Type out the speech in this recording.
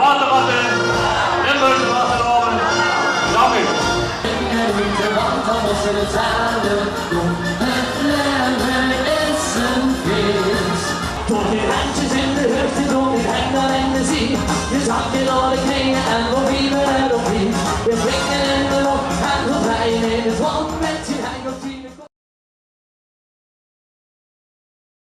watervatten en buitenwater over. Dank u. Door die handjes in de lucht, door die hengel in de zee. Je zag je door de